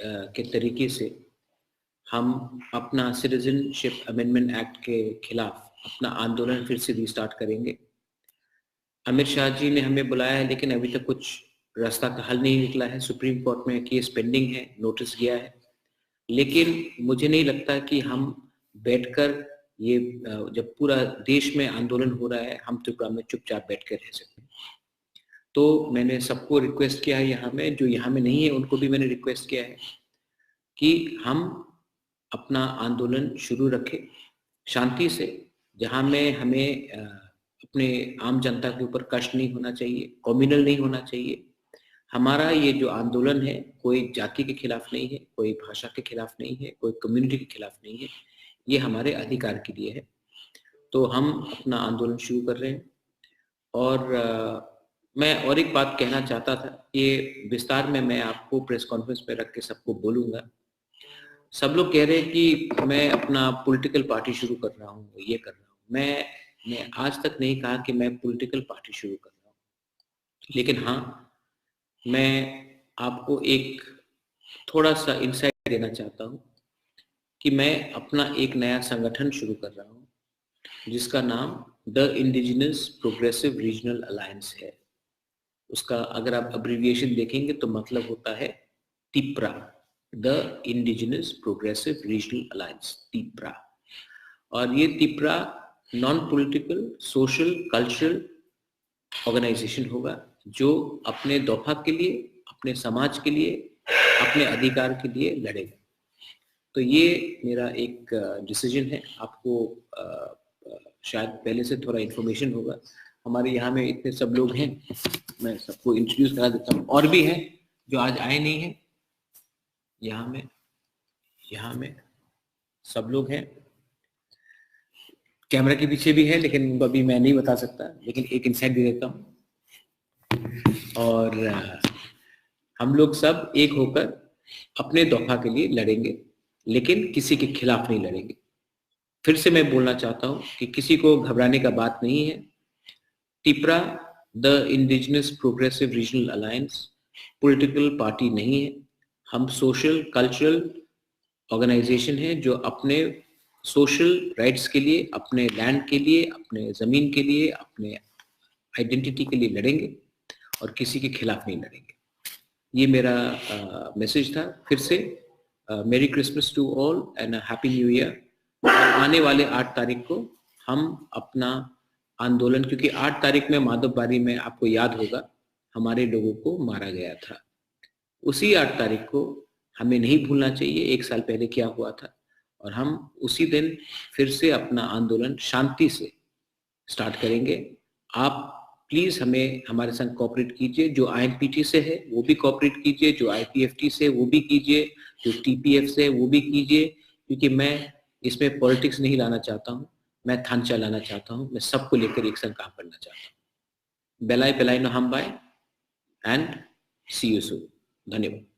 के तरीके से हम अपना सिटीजनशिप अमेंडमेंट एक्ट के खिलाफ अपना आंदोलन फिर से रीस्टार्ट करेंगे। अमित शाह जी ने हमें बुलाया है, लेकिन अभी तक कुछ रास्ता का हल नहीं निकला है। सुप्रीम कोर्ट में केस पेंडिंग है, नोटिस गया है, लेकिन मुझे नहीं लगता कि हम बैठकर ये जब पूरा देश में आंदोलन हो रहा है, हम त्रिपुरा में चुपचाप बैठकर रह सकते हैं। तो मैंने सबको रिक्वेस्ट किया है, यहाँ में जो यहाँ में नहीं है उनको भी मैंने रिक्वेस्ट किया है कि हम अपना आंदोलन शुरू रखें शांति से, जहाँ में हमें अपने आम जनता के ऊपर कष्ट नहीं होना चाहिए, कम्युनल नहीं होना चाहिए। हमारा ये जो आंदोलन है कोई जाति के खिलाफ नहीं है, कोई भाषा के खिलाफ नहीं है, कोई कम्युनिटी के खिलाफ नहीं है, ये हमारे अधिकार के लिए है। तो हम अपना आंदोलन शुरू कर रहे हैं। और मैं और एक बात कहना चाहता था, ये विस्तार में मैं आपको प्रेस कॉन्फ्रेंस में रख के सबको बोलूँगा। सब लोग कह रहे हैं कि मैं अपना पॉलिटिकल पार्टी शुरू कर रहा हूँ, ये कर रहा हूँ। मैं आज तक नहीं कहा कि मैं पॉलिटिकल पार्टी शुरू कर रहा हूँ, लेकिन हाँ, मैं आपको एक थोड़ा सा इंसाइट देना चाहता हूँ कि मैं अपना एक नया संगठन शुरू कर रहा हूँ, जिसका नाम the indigenous progressive regional alliance है। उसका अगर आप अब्रिविएशन देखेंगे तो मतलब होता है Tipra, the indigenous progressive regional alliance, Tipra. और ये Tipra non political, social, cultural organisation होगा, जो अपने दोफा के लिए, अपने समाज के लिए, अपने अधिकार के लिए लड़ेगा। तो ये मेरा एक डिसीजन है। आपको शायद पहले से थोड़ा इन्फॉर्मेशन होगा। हमारे यहाँ में इतने सब लोग हैं, मैं सबको इंट्रोड्यूस करा देता हूँ। और भी हैं जो आज आए नहीं हैं। यहाँ में सब लोग हैं, कैमरा के पीछे भी है, लेकिन उनको अभी मैं नहीं बता सकता, लेकिन एक इनसाइट दे देता हूँ। और हम लोग सब एक होकर अपने दोफा के लिए लड़ेंगे, लेकिन किसी के खिलाफ नहीं लड़ेंगे। फिर से मैं बोलना चाहता हूँ कि किसी को घबराने का बात नहीं है। Tipra the indigenous progressive regional alliance political party नहीं है। हम सोशल कल्चरल ऑर्गेनाइजेशन है जो अपने सोशल राइट्स के लिए, अपने लैंड के लिए, अपने ज़मीन के लिए, अपने आइडेंटिटी के लिए लड़ेंगे और किसी के खिलाफ नहीं लड़ेंगे। ये मेरा मैसेज था। फिर से merry Christmas to all and happy new year. आने वाले 8 तारीख को हम अपना आंदोलन, क्योंकि 8 तारीख में माधवबारी में आपको याद होगा हमारे लोगों को मारा गया था, उसी 8 तारीख को हमें नहीं भूलना चाहिए 1 साल पहले क्या हुआ था। और हम उसी दिन फिर से अपना आंदोलन शांति से स्टार्ट करेंगे। आप प्लीज हमें हमारे साथ कोऑपरेट कीजिए। जो आईएनपीटी से है वो भी कोऑपरेट कीजिए, जो आईपीएफटी से वो भी कीजिए, जो टीपीएफ से वो भी कीजिए, क्योंकि मैं इसमें पॉलिटिक्स नहीं लाना चाहता हूँ, मैं थांचा लाना चाहता हूँ। मैं सबको लेकर एक साथ काम करना चाहता हूँ। बेलाई बेलाई नो हम bye and see you soon. धन्यवाद।